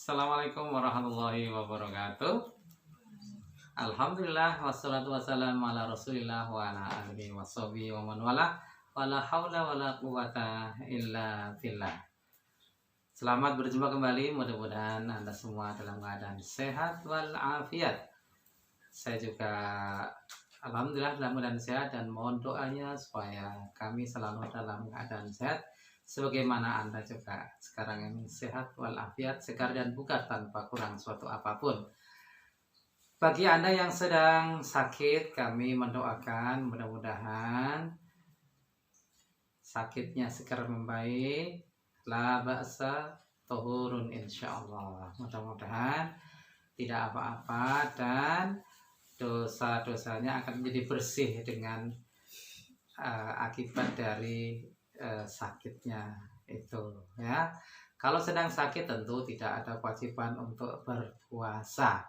Assalamualaikum warahmatullahi wabarakatuh. Alhamdulillah wassalatu wassalamu ala Rasulillah wa ala alihi washabihi wa man wala wala haula wala quwata illa billah. Selamat berjumpa kembali, mudah-mudahan Anda semua dalam keadaan sehat walafiat. Saya juga alhamdulillah dalam keadaan sehat dan mohon doanya supaya kami selalu dalam keadaan sehat. Sebagaimana Anda juga sekarang ini sehat walafiat, segar dan bugar tanpa kurang suatu apapun. Bagi Anda yang sedang sakit, kami mendoakan mudah-mudahan sakitnya segera membaik. La ba'sa tuhurun insyaallah. Mudah-mudahan tidak apa-apa dan dosa-dosanya akan menjadi bersih dengan akibat dari sakitnya itu ya. Kalau sedang sakit tentu tidak ada kewajiban untuk berpuasa,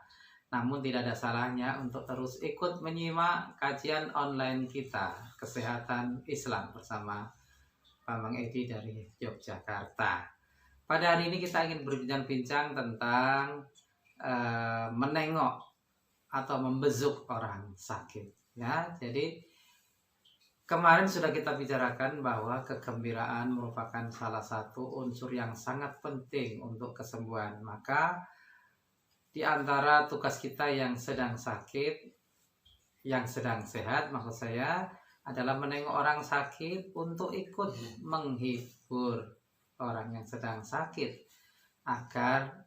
namun tidak ada salahnya untuk terus ikut menyimak kajian online kita Kesehatan Islam bersama Pak Mang Edi dari Yogyakarta. Pada hari ini kita ingin berbincang-bincang tentang menengok atau membesuk orang sakit ya. Jadi kemarin sudah kita bicarakan bahwa kegembiraan merupakan salah satu unsur yang sangat penting untuk kesembuhan. Maka di antara tugas kita yang sedang sakit, yang sedang sehat maksud saya, adalah menengok orang sakit untuk ikut menghibur orang yang sedang sakit agar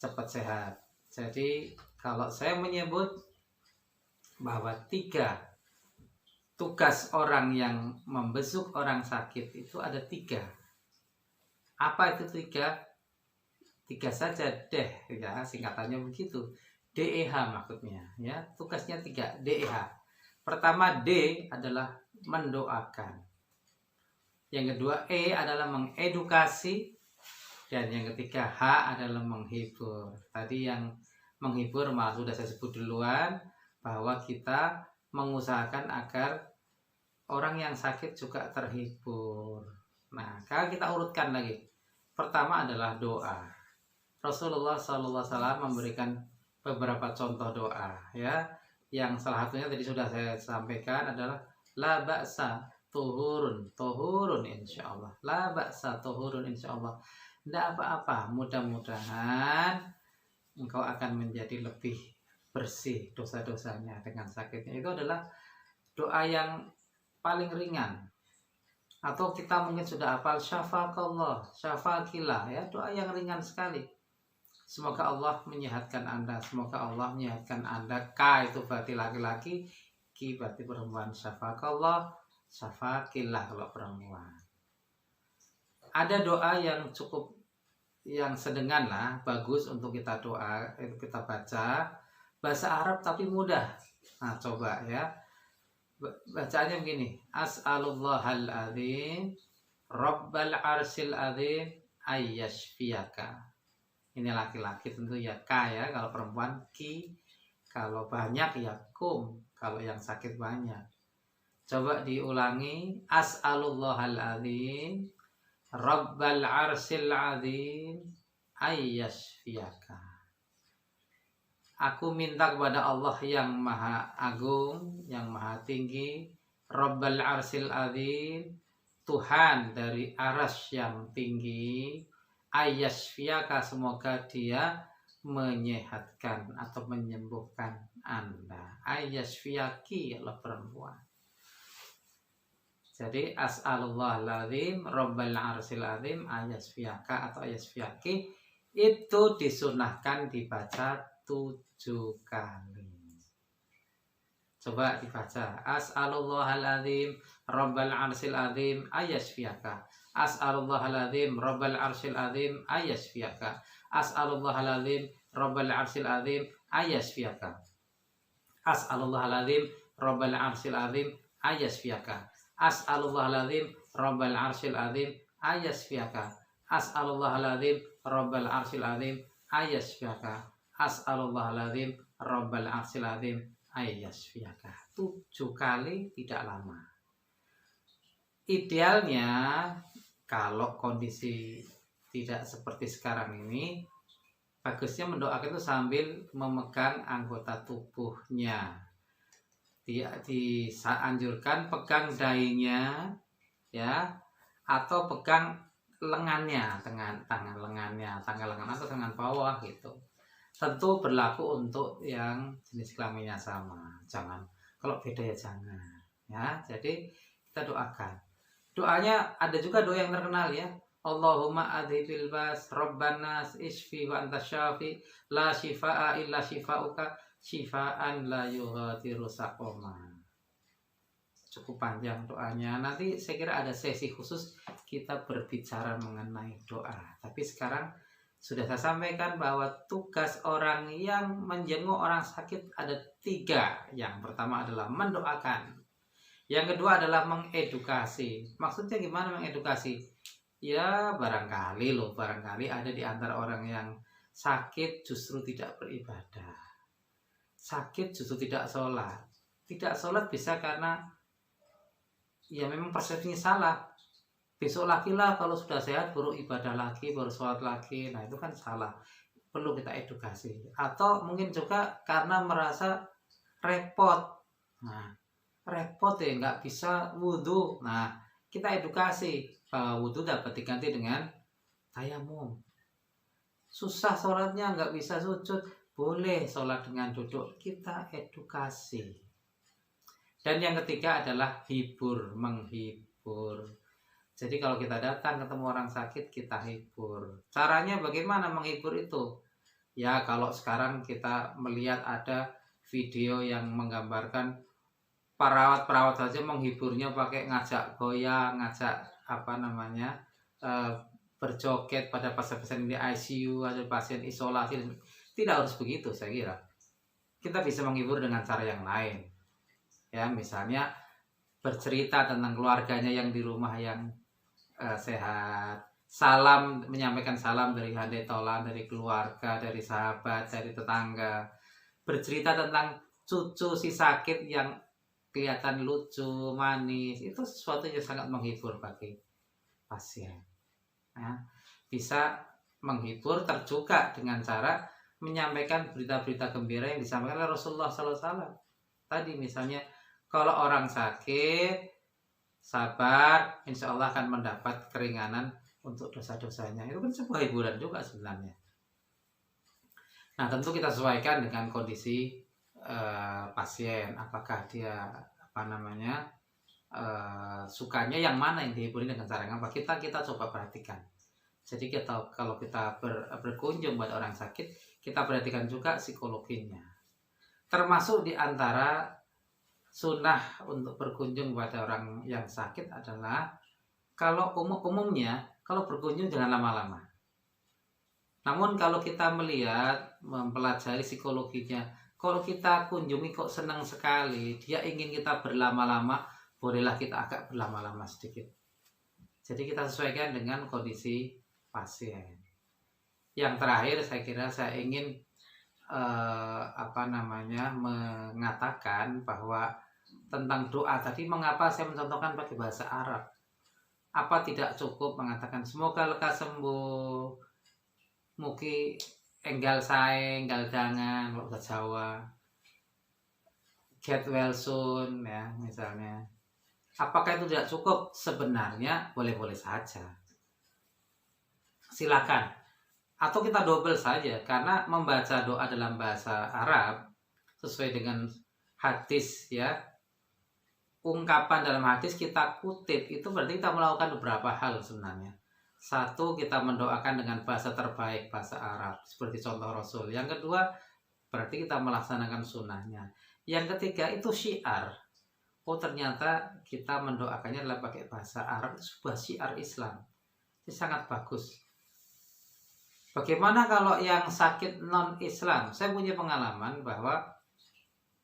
cepat sehat. Jadi kalau saya menyebut bahwa 3 tugas orang yang membesuk orang sakit itu ada 3. Apa itu 3? 3 saja deh ya, singkatannya begitu. DEH maksudnya ya. Tugasnya 3, DEH. Pertama D adalah mendoakan. Yang kedua E adalah mengedukasi dan yang ketiga H adalah menghibur. Tadi yang menghibur malah sudah saya sebut duluan bahwa kita mengusahakan agar orang yang sakit juga terhibur. Nah, kalau kita urutkan lagi. Pertama adalah doa. Rasulullah SAW memberikan beberapa contoh doa ya. Yang salah satunya tadi sudah saya sampaikan adalah la ba'sa tuhurun insyaallah. La ba'sa tuhurun insyaallah. Tidak apa-apa, mudah-mudahan engkau akan menjadi lebih bersih dosa-dosanya dengan sakitnya. Itu adalah doa yang paling ringan. Atau kita mungkin sudah hafal syafaqallah, syafaqillah ya, doa yang ringan sekali. Semoga Allah menyehatkan Anda, semoga Allah menyehatkan Anda. K itu berarti laki-laki, Ki berarti perempuan. Syafaqallah, syafaqillah kalau perempuan. Ada doa yang cukup yang sedengan lah, bagus untuk kita doa, itu kita baca bahasa Arab tapi mudah. Nah, coba ya. Bacaannya begini. As'alullahal azim Rabbal arsil azim ayyashfiyaka. Ini laki-laki tentu ya K ya. Kalau perempuan Ki. Kalau banyak ya Kum. Kalau yang sakit banyak. Coba diulangi. As'alullahal azim Rabbal arsil azim ayyashfiyaka. Aku minta kepada Allah yang maha agung, yang maha tinggi, Rabbal arsil azim, Tuhan dari arsy yang tinggi, ayyashfiyaka, semoga dia menyehatkan atau menyembuhkan Anda. Ayyashfiyaki adalah perempuan. Jadi as'alullahal azim, Rabbal arsil azim, ayyashfiyaka atau ayyashfiyaki itu disunahkan dibaca 7 kali. Coba dibaca. As'alullahal azim Rabbal arsil azim ayyashfiyaka. As'alullahal azim Rabbal arsil azim ayyashfiyaka. As'alullahal azim Rabbal arsil azim ayyashfiyaka. As'alullahal azim Rabbal arsil azim ayyashfiyaka. As'alullahal azim Rabbal arsil azim ayyashfiyaka. As'alullahal azim Rabbal arsil azim ayyashfiyaka. As'alullahal-azim Rabbal arsil azim ayyashfiyaka. 7 kali, tidak lama. Idealnya kalau kondisi tidak seperti sekarang ini, Bagusnya mendoakan itu sambil memegang anggota tubuhnya. Dianjurkan pegang dahinya, ya, atau pegang lengannya, tangan lengannya, tanggal lengan atau tangan bawah gitu. Tentu berlaku untuk yang jenis kelaminnya sama. Jangan, kalau beda ya jangan. Ya, jadi kita doakan. Doanya ada juga doa yang terkenal ya. Allahumma adhibil bas rabbanas isfi wa anta syafi la shifaa illa shifauka shifaan la yughadiru saqama. Cukup panjang doanya. Nanti saya kira ada sesi khusus kita berbicara mengenai doa. Tapi sekarang sudah saya sampaikan bahwa tugas orang yang menjenguk orang sakit ada 3. Yang pertama adalah mendoakan. Yang kedua adalah mengedukasi. Maksudnya gimana mengedukasi? Ya barangkali ada di antara orang yang sakit justru tidak beribadah. Sakit justru tidak sholat. Tidak sholat bisa karena ya memang persepsinya salah. Besok lagi lah kalau sudah sehat baru ibadah lagi, baru sholat lagi. Nah itu kan salah. Perlu kita edukasi. Atau mungkin juga karena merasa repot. Nah repot ya nggak bisa wudhu. Nah kita edukasi bahwa wudhu dapat diganti dengan tayamum. Susah sholatnya nggak bisa sujud, boleh sholat dengan duduk. Kita edukasi. Dan yang ketiga adalah menghibur. Jadi kalau kita datang ketemu orang sakit, kita hibur. Caranya bagaimana menghibur itu? Ya kalau sekarang kita melihat ada video yang menggambarkan perawat-perawat saja menghiburnya pakai ngajak goyang, ngajak berjoget pada pasien-pasien di ICU atau pasien isolasi. Tidak harus begitu saya kira. Kita bisa menghibur dengan cara yang lain. Ya, misalnya bercerita tentang keluarganya yang di rumah yang sehat. Menyampaikan salam dari handai tolan, dari keluarga, dari sahabat, dari tetangga. Bercerita tentang cucu si sakit yang kelihatan lucu, manis. Itu sesuatu yang sangat menghibur bagi pasien. Ya, bisa menghibur terjuga dengan cara menyampaikan berita-berita gembira yang disampaikan oleh Rasulullah SAW. Tadi misalnya kalau orang sakit sabar, insya Allah akan mendapat keringanan untuk dosa-dosanya. Itu kan sebuah hiburan juga sebenarnya. Nah tentu kita sesuaikan dengan kondisi pasien. Apakah dia sukanya yang mana yang dihiburin dengan cara apa, kita coba perhatikan. Jadi kalau kita berkunjung pada orang sakit, kita perhatikan juga psikologinya. Termasuk di antara sunnah untuk berkunjung pada orang yang sakit adalah kalau umumnya kalau berkunjung jangan lama-lama. Namun kalau kita mempelajari psikologinya, kalau kita kunjungi kok senang sekali, dia ingin kita berlama-lama, bolehlah kita agak berlama-lama sedikit. Jadi kita sesuaikan dengan kondisi pasien. Yang terakhir saya kira saya ingin mengatakan bahwa tentang doa tadi, mengapa saya mencontohkan pakai bahasa Arab. Apa tidak cukup mengatakan semoga lekas sembuh, mugi enggal sae, enggal dangan, kalau bahasa Jawa, get well soon ya misalnya. Apakah itu tidak cukup? Sebenarnya boleh-boleh saja. Silakan. Atau kita double saja, karena membaca doa dalam bahasa Arab sesuai dengan hadis ya. Ungkapan dalam hadis kita kutip, itu berarti kita melakukan beberapa hal sebenarnya. Satu, kita mendoakan dengan bahasa terbaik, bahasa Arab, seperti contoh Rasul. Yang kedua, berarti kita melaksanakan sunnahnya. Yang ketiga, itu syiar. Oh ternyata kita mendoakannya adalah pakai bahasa Arab, itu sebuah syiar Islam. Ini sangat bagus. Bagaimana kalau yang sakit non-Islam? Saya punya pengalaman bahwa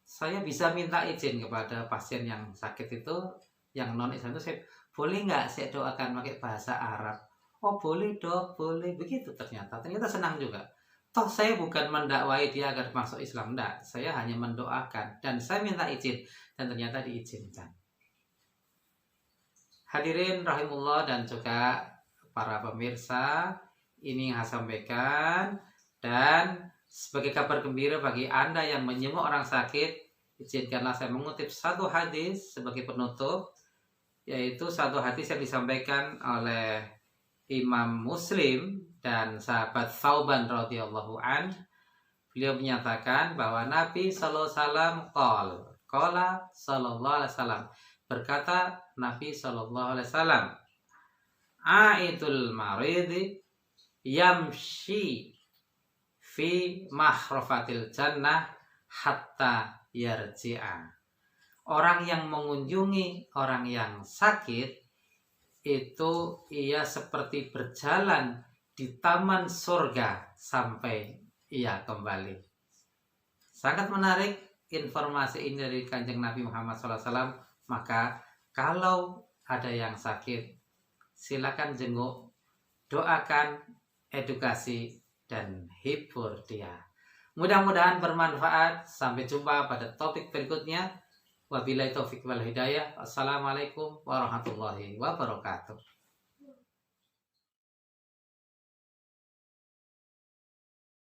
saya bisa minta izin kepada pasien yang sakit itu, yang non-Islam itu, boleh nggak saya doakan pakai bahasa Arab? Oh boleh dok, boleh. Begitu ternyata senang juga. Toh saya bukan mendakwai dia agar masuk Islam, enggak. Saya hanya mendoakan dan saya minta izin dan ternyata diizinkan. Hadirin rahimullah dan juga para pemirsa, ini yang saya sampaikan. Dan sebagai kabar gembira bagi Anda yang menyembuh orang sakit, izinkanlah saya mengutip satu hadis sebagai penutup, yaitu satu hadis yang disampaikan oleh Imam Muslim dan sahabat Thauban radhiyallahu an. Beliau menyatakan bahwa Nabi sallallahu alaihi wasallam qala sallallahu alaihi wasallam, berkata Nabi sallallahu alaihi wasallam, Aidul maridi yamshi fi mahrafatil jannah hatta yarji'a. Orang yang mengunjungi orang yang sakit itu ia seperti berjalan di taman surga sampai ia kembali. Sangat menarik informasi ini dari Kanjeng Nabi Muhammad SAW. Maka kalau ada yang sakit, silakan jenguk, doakan, edukasi, dan hibur dia. Mudah-mudahan bermanfaat. Sampai jumpa pada topik berikutnya. Wabillahi taufiq wal hidayah. Assalamualaikum warahmatullahi wabarakatuh.